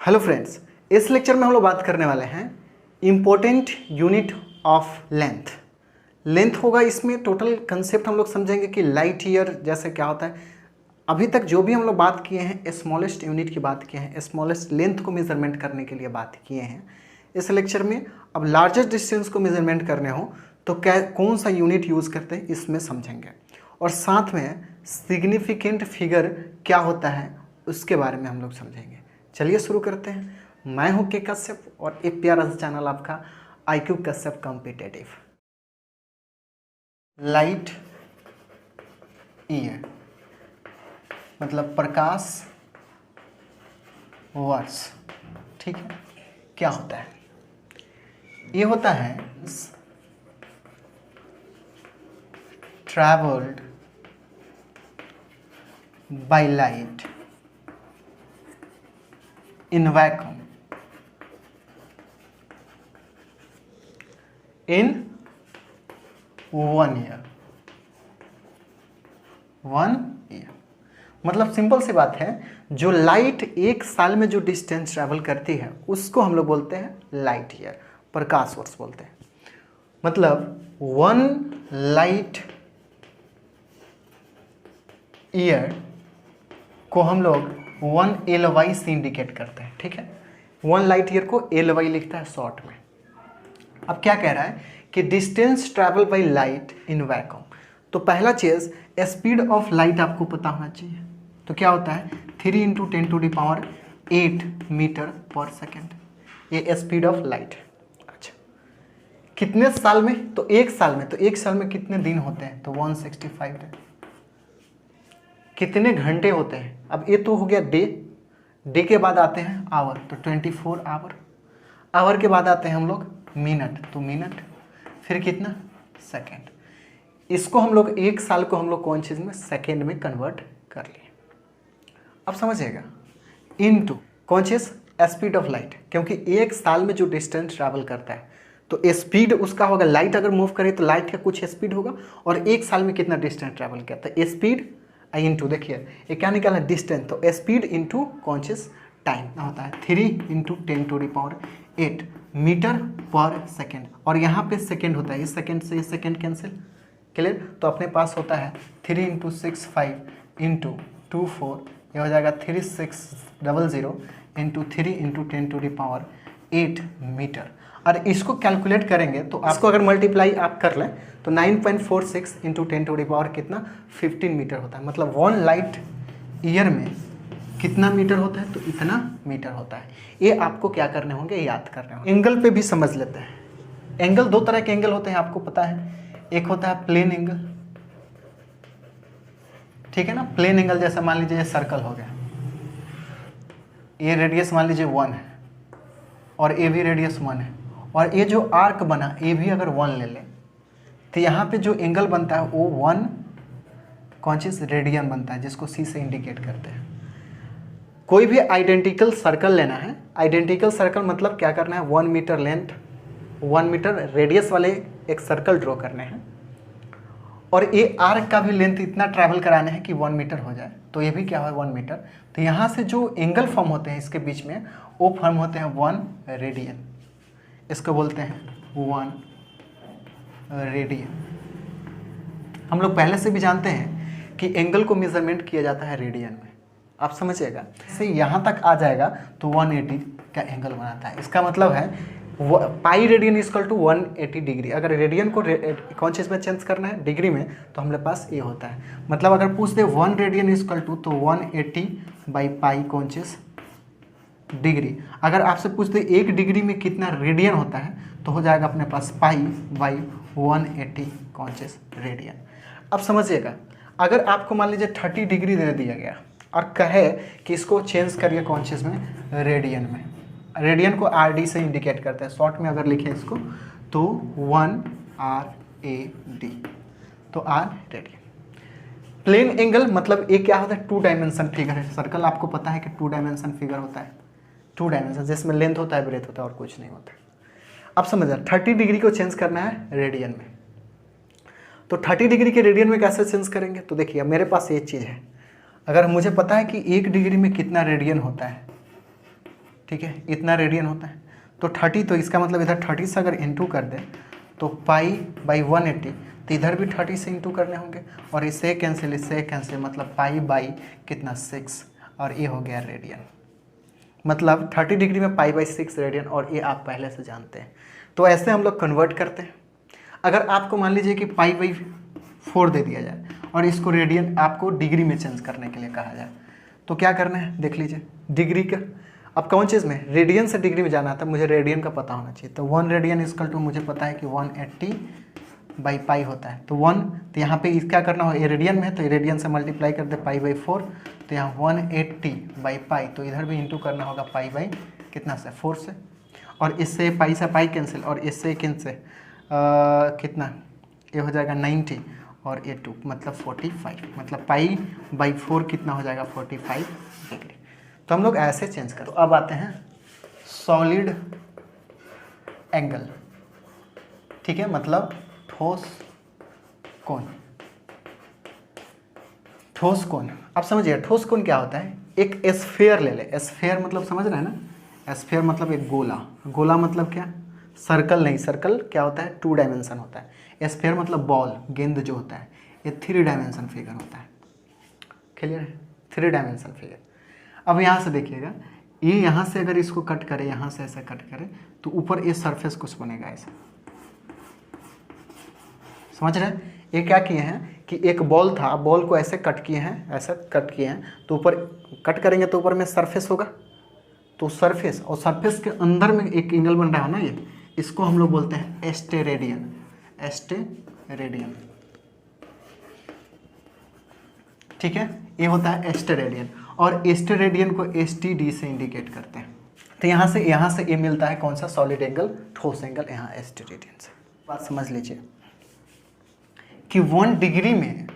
Hello friends, इस lecture में हम लोग बात करने वाले हैं important unit of length. Length होगा इसमें टोटल कंसेप्ट हम लोग समझेंगे कि लाइट ईयर जैसे क्या होता है। अभी तक जो भी हम लोग बात किए हैं स्मॉलेस्ट यूनिट की बात किए हैं, स्मॉलेस्ट लेंथ को मेजरमेंट करने के लिए बात किए हैं। इस लेक्चर में अब लार्जेस्ट डिस्टेंस को मेजरमेंट करने हो तो क्या कौन सा यूनिट यूज़ करते हैं इसमें समझेंगे, और साथ में सिग्निफिकेंट फिगर क्या होता है उसके बारे में हम लोग समझेंगे। चलिए शुरू करते हैं। मैं हूं के कश्यप और एक प्यारा सा चैनल आपका IQ Kashyap competitive. Light year मतलब प्रकाश वर्ष, ठीक है। क्या होता है? ये होता है travelled by light in vacuum in 1 year। मतलब सिंपल सी बात है, जो लाइट एक साल में जो डिस्टेंस ट्रैवल करती है उसको हम लोग बोलते हैं लाइट ईयर, प्रकाश वर्ष बोलते हैं। मतलब 1 लाइट ईयर को हम लोग 1 LY से इंडिकेट करते हैं, ठीक है। 1 लाइट ईयर को LY लिखता है शॉर्ट में। अब क्या कह रहा है कि distance travel by light in vacuum. तो पहला चीज स्पीड ऑफ लाइट आपको पता होना चाहिए। तो क्या होता है 3 × 10⁸ मीटर पर सेकेंड, ये स्पीड ऑफ लाइट। अच्छा, कितने साल में? तो एक साल में। तो एक साल में कितने दिन होते हैं? तो 165 दिन। कितने घंटे होते हैं? अब ये तो हो गया डे के बाद आते हैं आवर, तो 24 आवर। आवर के बाद आते हैं हम लोग मिनट, तो मिनट। फिर कितना? सेकेंड। इसको हम लोग एक साल को हम लोग कौन चीज़ में? सेकेंड में कन्वर्ट कर लिए। अब समझिएगा, इनटू कौन चीज़? स्पीड ऑफ लाइट, क्योंकि एक साल में जो डिस्टेंस ट्रैवल करता है तो स्पीड उसका होगा। लाइट अगर मूव करे तो लाइट का कुछ स्पीड होगा, और एक साल में कितना डिस्टेंस ट्रैवल करता है? स्पीड इंटू, देखिए ये क्या निकाला? डिस्टेंस। तो स्पीड इंटू कॉन्शियस टाइम होता है 3 × 10⁸ मीटर पर सेकेंड। और यहाँ पे सेकेंड होता है, इस सेकेंड से ये सेकेंड कैंसिल, क्लियर। तो अपने पास होता है 3 × 65 × 24, ये हो जाएगा 3600 × 3 × 10⁸ मीटर। और इसको कैलकुलेट करेंगे तो आपको अगर मल्टीप्लाई आप कर लें तो 9.46 × 10⁻, कितना? 15 मीटर होता है। मतलब 1 लाइट ईयर में कितना मीटर होता है? तो इतना मीटर होता है। ये आपको क्या करने होंगे? याद करने होंगे। एंगल पे भी समझ लेते हैं। एंगल दो तरह के एंगल होते हैं, आपको पता है। एक होता है प्लेन एंगल, ठीक है ना। प्लेन एंगल जैसे मान लीजिए सर्कल हो गया, ये रेडियस मान लीजिए 1 है और ये भी रेडियस 1 है, और ये जो आर्क बना ये भी अगर 1 ले लें तो यहाँ पे जो एंगल बनता है वो 1 कौन चीज़? रेडियन बनता है, जिसको C से इंडिकेट करते हैं। कोई भी आइडेंटिकल सर्कल लेना है। आइडेंटिकल सर्कल मतलब क्या करना है? 1 मीटर लेंथ, 1 मीटर रेडियस वाले एक सर्कल ड्रॉ करने हैं, और ये आर्क का भी लेंथ इतना ट्रैवल कराना है कि 1 मीटर हो जाए। तो ये भी क्या है? 1 मीटर। तो यहाँ से जो एंगल फॉर्म होते हैं इसके बीच में, वो फॉर्म होते हैं 1 रेडियन। इसको बोलते हैं 1 रेडियन। हम लोग पहले से भी जानते हैं कि एंगल को मेजरमेंट किया जाता है रेडियन में, आप समझिएगा। से यहाँ तक आ जाएगा तो 180 का एंगल बनाता है। इसका मतलब है pi radian equal to 180 degree. अगर रेडियन को कौन चीज़ में चेंज करना है? डिग्री में, तो हमारे पास ये होता है। मतलब अगर पूछ दे 1 रेडियन इक्वल टू, तो 180 बाई पाई कौन चीज़? डिग्री। अगर आपसे पूछ दे 1 डिग्री में कितना रेडियन होता है, तो हो जाएगा अपने पास पाई बाई 180 कौन चीज़? रेडियन। अब समझिएगा, अगर आपको मान लीजिए 30 डिग्री दे दिया गया और कहे कि इसको चेंज करिए कौन चीज़ में? रेडियन में। रेडियन को RD से इंडिकेट करते हैं, शॉर्ट में अगर लिखें इसको तो 1 RAD, तो R रेडियन। प्लेन एंगल मतलब ये क्या होता है? 2 डायमेंशन फिगर है। सर्कल आपको पता है कि 2 डायमेंशन फिगर होता है, 2 डायमेंशन जिसमें लेंथ होता है, ब्रेथ होता है, और कुछ नहीं होता। अब समझ 30 डिग्री को चेंज करना है रेडियन में, तो 30 डिग्री के रेडियन में कैसे चेंज करेंगे? तो देखिए मेरे पास ये चीज़ है, अगर मुझे पता है कि 1 डिग्री में कितना रेडियन होता है, ठीक है, इतना रेडियन होता है। तो 30, तो इसका मतलब इधर 30 से अगर इंटू कर दे तो पाई बाई 180, तो इधर भी 30 से इंटू करने होंगे, और इससे कैंसिल, इससे कैंसिल, मतलब पाई बाई कितना 6, और ये हो गया रेडियन। मतलब 30 डिग्री में पाई बाई 6 रेडियन, और ये आप पहले से जानते हैं। तो ऐसे हम लोग कन्वर्ट करते हैं। अगर आपको मान लीजिए कि पाई बाई 4 दे दिया जाए और इसको रेडियन आपको डिग्री में चेंज करने के लिए कहा जाए, तो क्या करना है देख लीजिए। डिग्री का अब कौन चीज़ में, रेडियन से डिग्री में जाना था, मुझे रेडियन का पता होना चाहिए। तो 1 रेडियन इक्वल टू मुझे पता है कि 180 बाई पाई होता है। तो 1, तो यहाँ पे क्या करना हो, ये रेडियन में है तो रेडियन से मल्टीप्लाई कर दे पाई बाई 4, तो यहाँ 180 बाई पाई, तो इधर भी इंटू करना होगा पाई बाई कितना से 4 से, और इससे पाई से पाई कैंसिल, और इससे कैंसिल कितना, ये हो जाएगा 90, और ये 2 मतलब 45, मतलब पाई बाई 4 कितना हो जाएगा 45 डिग्री। तो हम लोग ऐसे चेंज कर। तो अब आते हैं सॉलिड एंगल, ठीक है, मतलब ठोस कोण। ठोस कोण, आप समझिए ठोस कोण क्या होता है। एक एस्फेयर ले ले, एस्फेयर मतलब समझ रहे हैं ना, एस्फेयर मतलब एक गोला, गोला मतलब क्या, सर्कल नहीं, सर्कल क्या होता है 2 डायमेंशन होता है। एस्फेयर मतलब बॉल, गेंद जो होता है, ये 3 डायमेंशन फिगर होता है। क्लियर है, 3 डायमेंशन फिगर। अब यहाँ से देखिएगा, ये यहाँ से अगर इसको कट करे, यहाँ से ऐसे कट करे, तो ऊपर ये सरफेस कुछ बनेगा ऐसा, समझ रहे हैं। ये क्या किए हैं कि एक बॉल था, बॉल को ऐसे कट किए हैं, ऐसा कट किए हैं, तो ऊपर कट करेंगे तो ऊपर में सरफेस होगा, तो सरफेस, और सरफेस के अंदर में एक एंगल बन रहा है ना, ये इसको हम लोग बोलते हैं एस्टेरेडियन, एस्टेरेडियन, ठीक है, ये होता है एस्टेरेडियन, और एस्टेरेडियन को STD से इंडिकेट करते हैं। तो यहाँ से ये मिलता है कौन सा, सॉलिड एंगल, ठोस एंगल, यहाँ एस्टेरेडियन से। बात समझ लीजिए कि 1 डिग्री में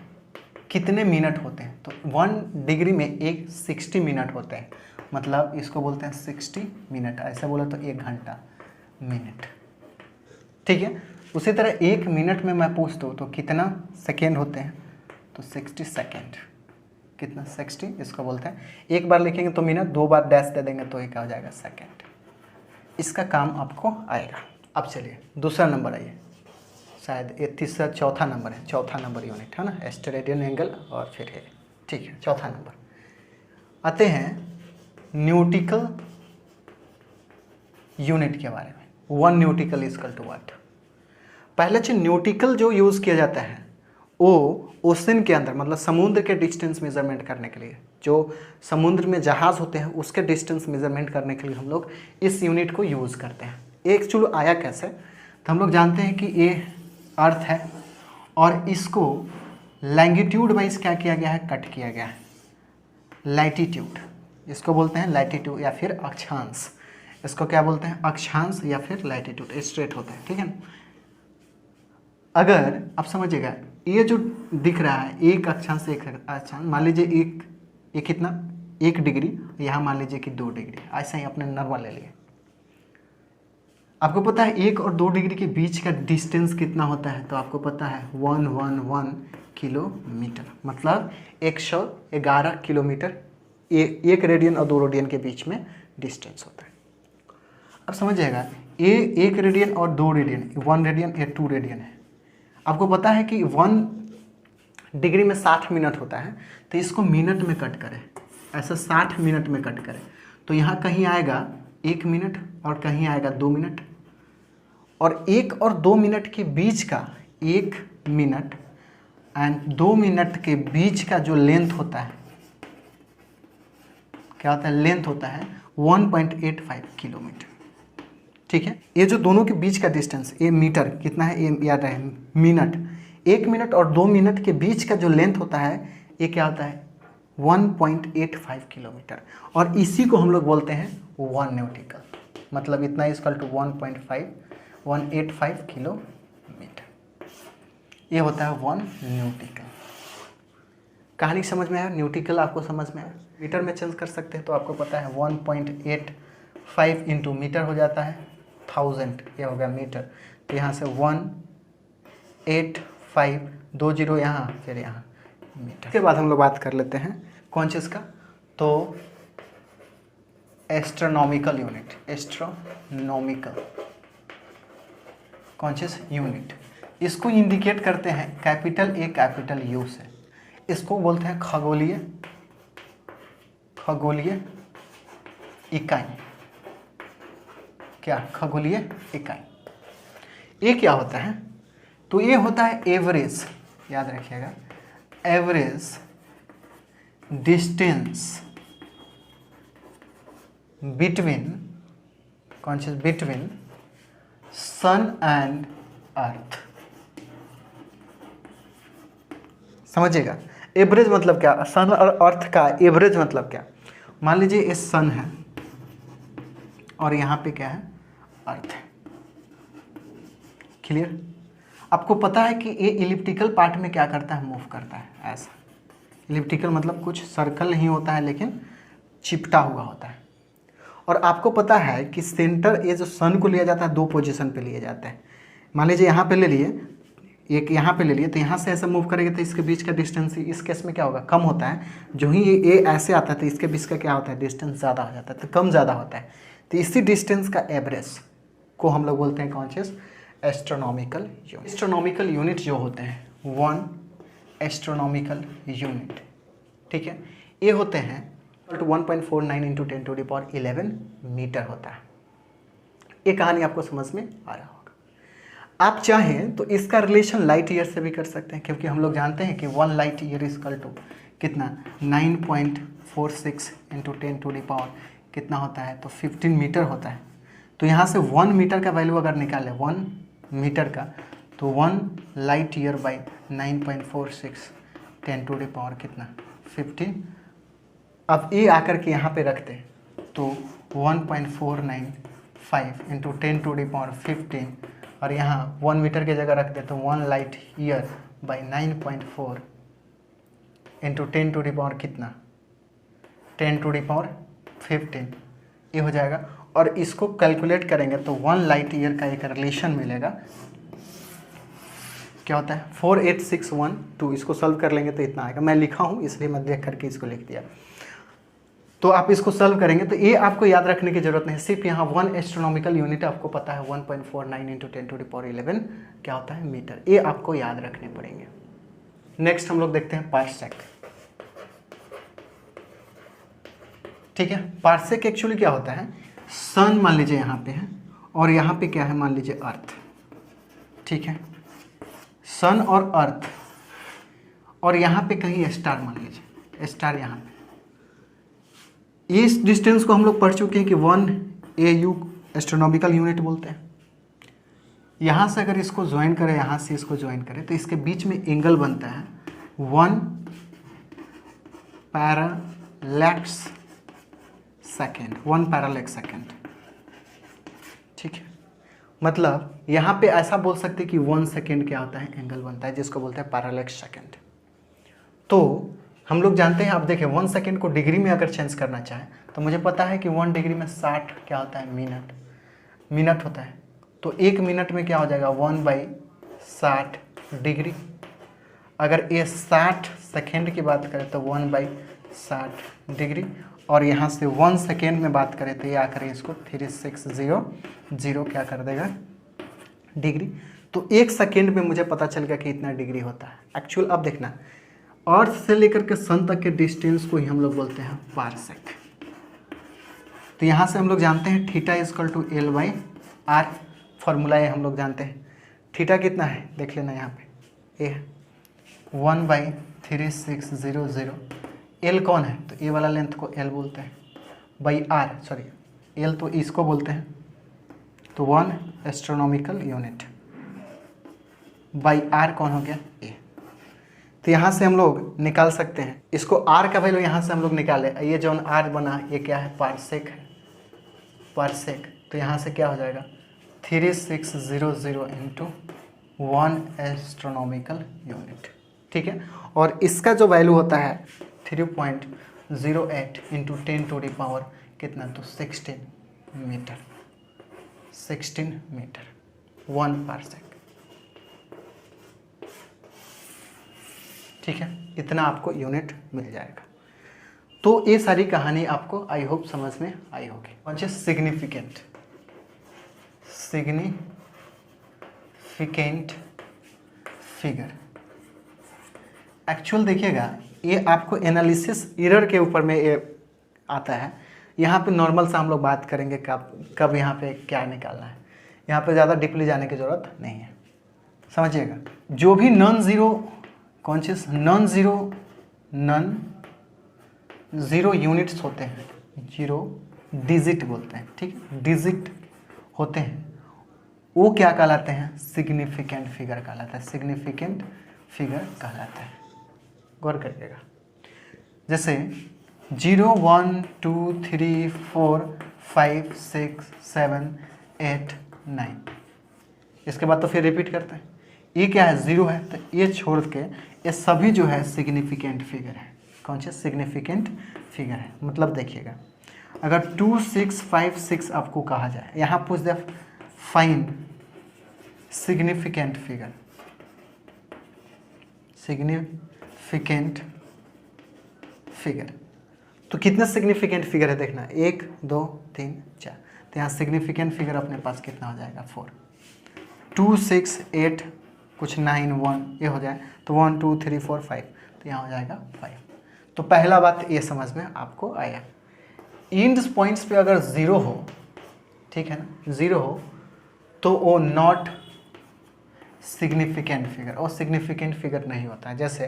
कितने मिनट होते हैं, तो 1 डिग्री में 60 मिनट होते हैं, मतलब इसको बोलते हैं 60 मिनट, ऐसा बोला तो 1 घंटा मिनट, ठीक है। उसी तरह 1 मिनट में मैं पूछ दूँ तो कितना सेकेंड होते हैं, तो 60 सेकेंड, कितना 60, इसको बोलते हैं, एक बार लिखेंगे तो मिनट, 2 बार डैश दे देंगे तो ये क्या हो जाएगा सेकेंड। इसका काम आपको आएगा। अब चलिए दूसरा नंबर आइए, शायद ये तीसरा चौथा नंबर है, चौथा नंबर यूनिट है ना, एस्टेरेडियन एंगल, और फिर है, ठीक है, चौथा नंबर। आते हैं न्यूटिकल यूनिट के बारे में। 1 न्यूटिकल इक्वल टू व्हाट। पहले चीज न्यूटिकल जो यूज़ किया जाता है वो ओशन के अंदर, मतलब समुद्र के डिस्टेंस मेजरमेंट करने के लिए, जो समुद्र में जहाज़ होते हैं उसके डिस्टेंस मेजरमेंट करने के लिए हम लोग इस यूनिट को यूज़ करते हैं। एक्चुअली आया कैसे, तो हम लोग जानते हैं कि ये अर्थ है, और इसको लैंगिट्यूड वाइज क्या किया गया है, कट किया गया है, लैटिट्यूड, इसको बोलते हैं लैटिट्यूड या फिर अक्षांश, इसको क्या बोलते हैं, अक्षांश या फिर लैटिट्यूड, स्ट्रेट होता है, ठीक है। अगर आप समझिएगा, ये जो दिख रहा है एक अक्षांश से एक अक्षांश, मान लीजिए एक कितना 1 डिग्री, यहाँ मान लीजिए कि 2 डिग्री, ऐसा ही अपने नॉर्मल ले लिए। आपको पता है 1 और 2 डिग्री के बीच का डिस्टेंस कितना होता है, तो आपको पता है 111 किलोमीटर, मतलब 111 किलोमीटर, 1 रेडियन और 2 रेडियन के बीच में डिस्टेंस होता है। अब समझिएगा, ये 1 रेडियन और 2 रेडियन, 1 रेडियन या 2 रेडियन है। आपको पता है कि 1 डिग्री में 60 मिनट होता है, तो इसको मिनट में कट करें, ऐसा 60 मिनट में कट करें, तो यहाँ कहीं आएगा 1 मिनट और कहीं आएगा 2 मिनट, और 1 और 2 मिनट के बीच का 1 मिनट एंड 2 मिनट के बीच का जो लेंथ होता है, क्या होता है, लेंथ होता है 1.85 किलोमीटर, ठीक है। ये जो दोनों के बीच का डिस्टेंस, ये मीटर कितना है, ये याद रहे मिनट, 1 मिनट और 2 मिनट के बीच का जो लेंथ होता है, ये क्या होता है 1.85 किलोमीटर, और इसी को हम लोग बोलते हैं 1 न्यूटिकल, मतलब इतना इक्वल टू 1.85 किलोमीटर, ये होता है 1 न्यूटिकल। कहानी समझ में आया, न्यूटिकल आपको समझ में आया। मीटर में चेंज कर सकते हैं, तो आपको पता है 1.85 इंटू मीटर हो जाता है 1000, ये हो गया मीटर, तो यहाँ से 185 2 0 यहाँ, फिर यहाँ मीटर। के बाद हम लोग बात कर लेते हैं कौन चीज़ का, तो astronomical unit, astronomical conscious unit. इसको इंडिकेट करते हैं कैपिटल ए कैपिटल यू से। इसको बोलते हैं खगोलीय इकाई। क्या? खगोलीय इकाई। ये क्या होता है? तो ये होता है एवरेज, याद रखिएगा, average distance between conscious between sun and earth. समझिएगा, एवरेज मतलब क्या? सन और अर्थ का एवरेज मतलब क्या? मान लीजिए ये सन है और यहाँ पे क्या है? अर्थ है। क्लियर? आपको पता है कि ये इलिप्टिकल पार्ट में क्या करता है? मूव करता है ऐसा। इलिप्टिकल मतलब कुछ सर्कल नहीं होता है लेकिन चिपटा हुआ होता है। और आपको पता है कि सेंटर, ये जो सन को लिया जाता है दो पोजीशन पे लिए जाते हैं। मान लीजिए यहाँ पे ले लिए, एक यहाँ पे ले लिए, तो यहाँ से ऐसे मूव करेंगे तो इसके बीच का डिस्टेंस इस केस में क्या होगा? कम होता है। जो ही ये ऐसे आता है तो इसके बीच का क्या होता है? डिस्टेंस ज़्यादा हो जाता है, तो कम ज़्यादा होता है। तो इसी डिस्टेंस का एवरेज को हम लोग बोलते हैं conscious astronomical unit. Astronomical unit जो होते हैं 1 एस्ट्रोनॉमिकल यूनिट, ठीक है, ये होते हैं 1.49 × 10⁻11 मीटर होता है। ये कहानी आपको समझ में आ रहा होगा। आप चाहें तो इसका रिलेशन लाइट ईयर से भी कर सकते हैं, क्योंकि हम लोग जानते हैं कि 1 लाइट ईयर इक्वल टू कितना? 9.46 × 10⁻, कितना होता है? तो 15 मीटर होता है। तो यहाँ से 1 मीटर का वैल्यू अगर निकालें, 1 मीटर का, तो 1 लाइट ईयर बाई 9.46 10⁻, कितना? 15। अब ये आकर के यहाँ पे रखते तो 1.495 × 10⁻15, और यहाँ 1 मीटर की जगह रखते तो 1 लाइट ईयर बाई 9.4 × 10⁻, कितना? 10⁻15, ये हो जाएगा। और इसको कैलकुलेट करेंगे तो 1 लाइट ईयर का एक रिलेशन मिलेगा, क्या होता है? 48612। इसको सॉल्व कर लेंगे तो इतना आएगा। मैं लिखा हूँ इसलिए मैं देख करके इसको लिख दिया। तो आप इसको सॉल्व करेंगे तो ये आपको याद रखने की जरूरत नहीं, सिर्फ यहाँ 1 एस्ट्रोनॉमिकल यूनिट आपको पता है 1.49 × 10⁻11 क्या होता है? मीटर। ये आपको याद रखने पड़ेंगे। नेक्स्ट हम लोग देखते हैं पार्सेक। ठीक है, पार्सेक एक्चुअली क्या होता है? सन मान लीजिए यहाँ पे है और यहाँ पे क्या है? मान लीजिए अर्थ। ठीक है, सन और अर्थ, और यहाँ पे कहीं स्टार मान लीजिए, स्टार यहाँ पे। इस डिस्टेंस को हम लोग पढ़ चुके हैं कि 1 AU एस्ट्रोनॉमिकल यूनिट बोलते हैं। यहाँ से अगर इसको ज्वाइन करें, यहाँ से इसको ज्वाइन करें, तो इसके बीच में एंगल बनता है 1 पैरालैक्स सेकेंड, 1 पैरालैक्स सेकेंड। ठीक है, मतलब यहाँ पे ऐसा बोल सकते हैं कि 1 सेकेंड क्या होता है? एंगल बनता है, जिसको बोलते हैं पैरालैक्स सेकेंड। तो हम लोग जानते हैं, आप देखें 1 सेकेंड को डिग्री में अगर चेंज करना चाहें तो मुझे पता है कि 1 डिग्री में 60 क्या होता है? मिनट होता है। तो 1 मिनट में क्या हो जाएगा? 1/60 डिग्री। अगर ये 60 सेकेंड की बात करें तो 1/60 डिग्री, और यहाँ से 1 सेकेंड में बात करें तो ये आकर इसको 3600 क्या कर देगा? डिग्री। तो 1 सेकेंड में मुझे पता चल गया कि इतना डिग्री होता है। एक्चुअल अब देखना, अर्थ से लेकर के सन तक के डिस्टेंस को ही हम लोग बोलते हैं पार्सेक। तो यहाँ से हम लोग जानते हैं थीटा = L/r, फॉर्मूला ये हम लोग जानते हैं। थीटा कितना है? देख लेना यहाँ पे, ए 1/3600। एल कौन है? तो ए वाला लेंथ को एल बोलते हैं, बाई आर, सॉरी एल तो इसको बोलते हैं, तो 1 एस्ट्रोनॉमिकल यूनिट बाई आर कौन हो गया? ए। तो यहाँ से हम लोग निकाल सकते हैं इसको, आर का वैल्यू यहाँ से हम लोग निकाले। ये जो आर बना ये क्या है? पार्सेक है, पार्सेक। तो यहाँ से क्या हो जाएगा? 3600 × 1 एस्ट्रोनॉमिकल यूनिट। ठीक है, और इसका जो वैल्यू होता है 3.08 × 10⁻, कितना? तो 16 मीटर, 16 मीटर, 1 पार्सेक। ठीक है, इतना आपको यूनिट मिल जाएगा। तो ये सारी कहानी आपको आई होप समझ में आई होगी। कौन सी? Significant figure. एक्चुअल देखिएगा, ये आपको एनालिसिस एरर के ऊपर में ये आता है। यहाँ पे नॉर्मल सा हम लोग बात करेंगे कब यहाँ पे क्या निकालना है। यहाँ पे ज़्यादा डीपली जाने की ज़रूरत नहीं है, समझिएगा। जो भी नॉन ज़ीरो, कौन चीज़? नॉन ज़ीरो यूनिट्स होते हैं, 0 डिजिट बोलते हैं, ठीक है, डिजिट होते हैं, वो क्या कहलाते हैं? सिग्निफिकेंट फिगर कहलाता है, सिग्निफिकेंट फिगर कहलाता है। गौर करिएगा, जैसे 0 1 2 3 4 5 6 7 8 9, इसके बाद तो फिर रिपीट करते हैं। ये क्या है? 0 है, तो ये छोड़ के ये सभी जो है सिग्निफिकेंट फिगर है। कौन सा? सिग्निफिकेंट फिगर है। मतलब देखिएगा, अगर 2 6 5 6 आपको कहा जाए, यहाँ पूछ दे फाइंड सिग्निफिकेंट फिगर, तो कितने सिग्निफिकेंट फिगर है देखना, 1 2 3 4, तो यहाँ सिग्निफिकेंट फिगर अपने पास कितना हो जाएगा? 4। 2 6 8 कुछ 9 1 ये हो जाए तो 1 2 3 4 5, तो यहाँ हो जाएगा 5। तो पहला बात ये समझ में आपको आया। इंड पॉइंट्स पे अगर 0 हो, ठीक है ना, 0 हो तो वो नॉट सिग्निफिकेंट फिगर, और सिग्निफिकेंट फिगर नहीं होता है। जैसे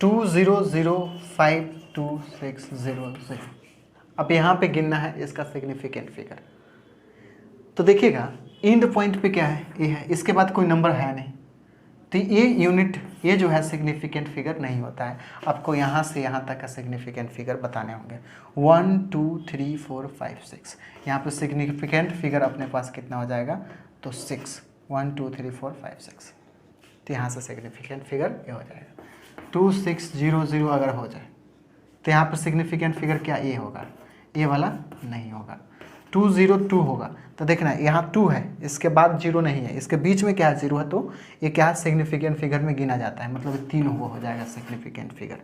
2 0 0 5 2 6 0 0, अब यहाँ पे गिनना है इसका सिग्निफिकेंट फिगर। तो देखिएगा इंड पॉइंट पे क्या है? ये है, इसके बाद कोई नंबर है नहीं, तो ये यूनिट, ये जो है सिग्निफिकेंट फिगर नहीं होता है। आपको यहाँ से यहाँ तक का सिग्निफिकेंट फिगर बताने होंगे। 1 2 3 4 5 6, यहाँ पे सिग्निफिकेंट फिगर अपने पास कितना हो जाएगा? तो 6, 1 2 3 4 5 6, तो यहाँ से सिग्निफिकेंट फिगर ये हो जाएगा। 2 6 0 0 अगर हो जाए तो यहाँ पर सिग्निफिकेंट फिगर क्या? ये होगा, ये वाला नहीं होगा। 2 0 2 होगा, तो देखना यहाँ 2 है, इसके बाद 0 नहीं है, इसके बीच में क्या है? 0 है, तो ये क्या है? सिग्निफिकेंट फिगर में गिना जाता है, मतलब 3 हो जाएगा सिग्निफिकेंट फिगर।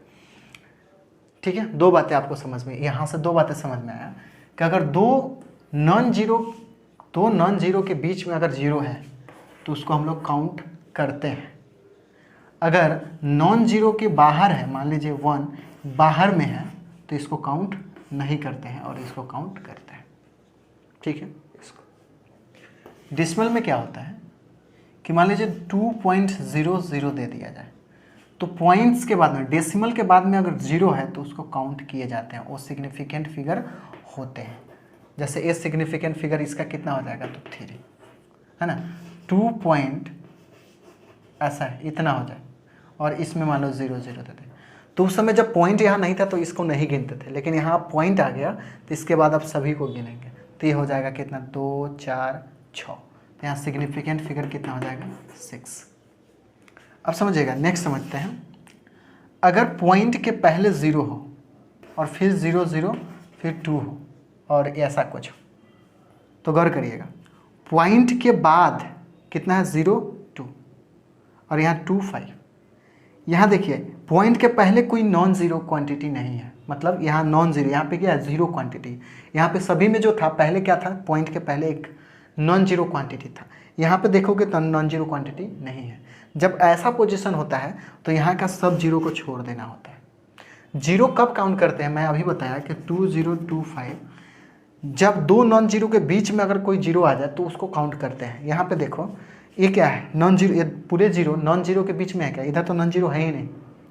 ठीक है, 2 बातें आपको समझ में, यहाँ से 2 बातें समझ में आया कि अगर दो नॉन जीरो के बीच में अगर 0 है तो उसको हम लोग काउंट करते हैं। अगर नॉन जीरो के बाहर है, मान लीजिए 1 बाहर में है, तो इसको काउंट नहीं करते हैं और इसको काउंट करते हैं। ठीक है, इसको डिसिमल में क्या होता है कि मान लीजिए 2.00 दे दिया जाए, तो पॉइंट्स के बाद में, डेसिमल के बाद में अगर 0 है तो उसको काउंट किए जाते हैं, वो सिग्निफिकेंट फिगर होते हैं। जैसे ये सिग्निफिकेंट फिगर इसका कितना हो जाएगा? तो 3 है ना। 2 पॉइंट ऐसा है, इतना हो जाए, और इसमें मान लो 0 0 देते, तो उस समय जब पॉइंट यहाँ नहीं था तो इसको नहीं गिनते थे, लेकिन यहाँ पॉइंट आ गया तो इसके बाद आप सभी को गिनेंगे, तो ये हो जाएगा कितना? 2 4 6, तो यहाँ सिग्निफिकेंट फिगर कितना हो जाएगा? 6। अब समझिएगा, नेक्स्ट समझते हैं। अगर पॉइंट के पहले 0 हो और फिर 0 0 फिर 2 हो और ऐसा कुछ हो, तो गौर करिएगा, पॉइंट के बाद कितना है? 0 2, और यहाँ 2 5। यहाँ देखिए पॉइंट के पहले कोई नॉन ज़ीरो क्वांटिटी नहीं है, मतलब यहाँ नॉन ज़ीरो, यहाँ पे क्या है? Zero quantity. यहाँ पे सभी में जो था पहले क्या था? पॉइंट के पहले एक नॉन जीरो क्वांटिटी था। यहाँ पे देखोगे तो नॉन जीरो क्वांटिटी नहीं है। जब ऐसा पोजीशन होता है तो यहाँ का सब जीरो को छोड़ देना होता है। जीरो कब काउंट करते हैं? मैं अभी बताया कि 2025, जब दो नॉन जीरो के बीच में अगर कोई जीरो आ जाए तो उसको काउंट करते हैं। यहाँ पे देखो ये क्या है? नॉन जीरो, ये पूरे जीरो नॉन जीरो के बीच में है क्या? इधर तो नॉन जीरो है ही नहीं,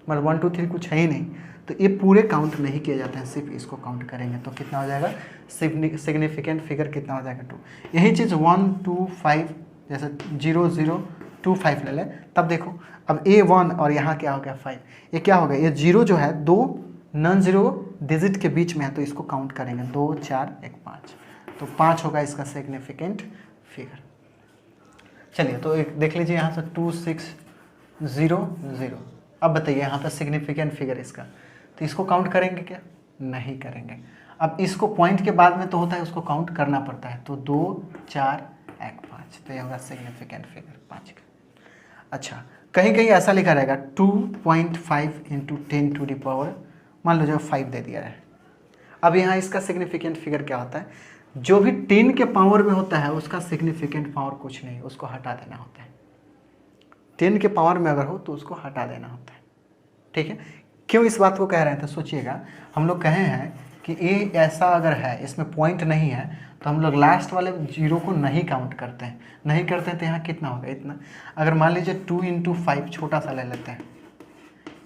मतलब 1 2 3 कुछ है ही नहीं, तो ये पूरे काउंट नहीं किए जाते हैं, सिर्फ इसको काउंट करेंगे तो कितना हो जाएगा? सिग्निफिकेंट फिगर कितना हो जाएगा? 2। यही चीज़ 1 2 5, जैसे 0 0 2 5 ले लें, तब देखो अब ये 1 और यहाँ क्या हो गया? 5। ये क्या हो गया? ये जीरो जो है दो नॉन जीरो डिजिट के बीच में है, तो इसको काउंट करेंगे 2 4 1 5, तो 5 होगा इसका सिग्निफिकेंट फिगर। चलिए तो एक देख लीजिए यहाँ से 2 6 0 0। अब बताइए यहाँ पर सिग्निफिकेंट फिगर इसका, तो इसको काउंट करेंगे क्या? नहीं करेंगे। अब इसको पॉइंट के बाद में तो होता है, उसको काउंट करना पड़ता है, तो 2 4 1 5, तो ये होगा सिग्निफिकेंट फिगर 5 का। अच्छा, कहीं कहीं ऐसा लिखा रहेगा 2.5 × 10⁻⁻⁴ मान लो जो 5 दे दिया है। अब यहाँ इसका सिग्निफिकेंट फिगर क्या होता है, जो भी 10 के पावर में होता है उसका सिग्निफिकेंट पावर कुछ नहीं, उसको हटा देना होता है। 10 के पावर में अगर हो तो उसको हटा देना होता है, ठीक है। क्यों इस बात को कह रहे हैं तो सोचिएगा, हम लोग कहे हैं कि ये ऐसा अगर है, इसमें पॉइंट नहीं है, तो हम लोग लास्ट वाले 0 को नहीं काउंट करते हैं, नहीं करते हैं तो यहाँ कितना होगा, इतना। अगर मान लीजिए 2 × 5 छोटा सा ले लेते हैं,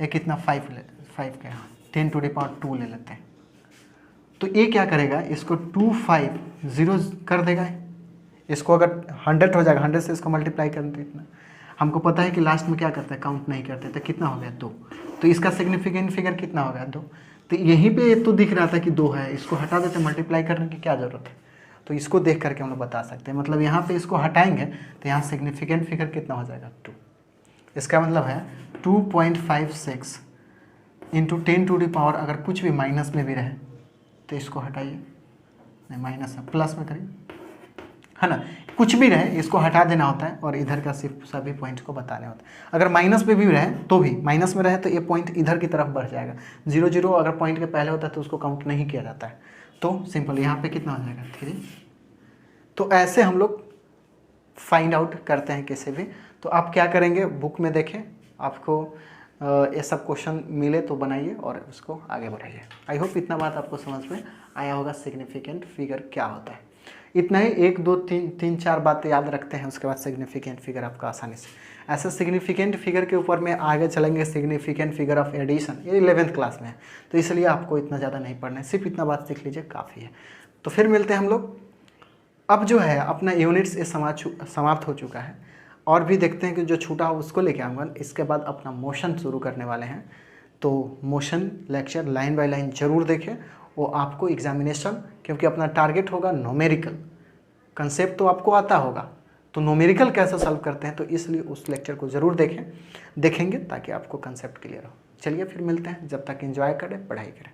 ये कितना 5 का यहाँ 10⁻² ले लेते हैं, तो ये क्या करेगा, इसको 2 5 0 कर देगा। इसको अगर 100 हो जाएगा, 100 से इसको मल्टीप्लाई कर देते इतना। हमको पता है कि लास्ट में क्या करता है, काउंट नहीं करते, तो कितना हो गया 2। तो इसका सिग्निफिकेंट फिगर कितना हो गया 2। तो यहीं पे तो दिख रहा था कि 2 है, इसको हटा देते, मल्टीप्लाई करने की क्या ज़रूरत है। तो इसको देख करके हम लोग बता सकते हैं, मतलब यहाँ पे इसको हटाएंगे तो यहाँ सिग्निफिकेंट फिगर कितना हो जाएगा 2। इसका मतलब है 2.56 × 10⁻, अगर कुछ भी माइनस में भी रहे तो इसको हटाइए, नहीं माइनस है, प्लस में करिए, है ना, कुछ भी रहे इसको हटा देना होता है और इधर का सिर्फ सभी पॉइंट को बताने होता है। अगर माइनस पे भी रहे तो भी, माइनस में रहे तो ये पॉइंट इधर की तरफ बढ़ जाएगा। 0 0 अगर पॉइंट के पहले होता है तो उसको काउंट नहीं किया जाता है। तो सिंपल यहाँ पे कितना हो जाएगा 3। तो ऐसे हम लोग फाइंड आउट करते हैं किसी भी। तो आप क्या करेंगे, बुक में देखें, आपको ये सब क्वेश्चन मिले तो बनाइए और उसको आगे बढ़ाइए। आई होप इतना बात आपको समझ में आया होगा, सिग्निफिकेंट फिगर क्या होता है। इतना ही, 1 2 3 4 बातें याद रखते हैं, उसके बाद सिग्निफिकेंट फिगर आपका आसानी से। ऐसे सिग्निफिकेंट फिगर के ऊपर में आगे चलेंगे, सिग्निफिकेंट फिगर ऑफ एडिशन, ये 11th क्लास में है, तो इसलिए आपको इतना ज़्यादा नहीं पढ़ना है, सिर्फ इतना बात सीख लीजिए काफ़ी है। तो फिर मिलते हैं हम लोग। अब जो है अपना यूनिट्स ये समाप्त हो चुका है, और भी देखते हैं कि जो छूटा हो उसको लेके आऊँगा। इसके बाद अपना मोशन शुरू करने वाले हैं, तो motion lecture line by line ज़रूर देखें, वो आपको एग्जामिनेशन, क्योंकि अपना टारगेट होगा न्यूमेरिकल, कंसेप्ट तो आपको आता होगा, तो न्यूमेरिकल कैसे सॉल्व करते हैं, तो इसलिए उस लेक्चर को ज़रूर देखेंगे ताकि आपको कंसेप्ट क्लियर हो। चलिए फिर मिलते हैं, जब तक एंजॉय करें, पढ़ाई करें।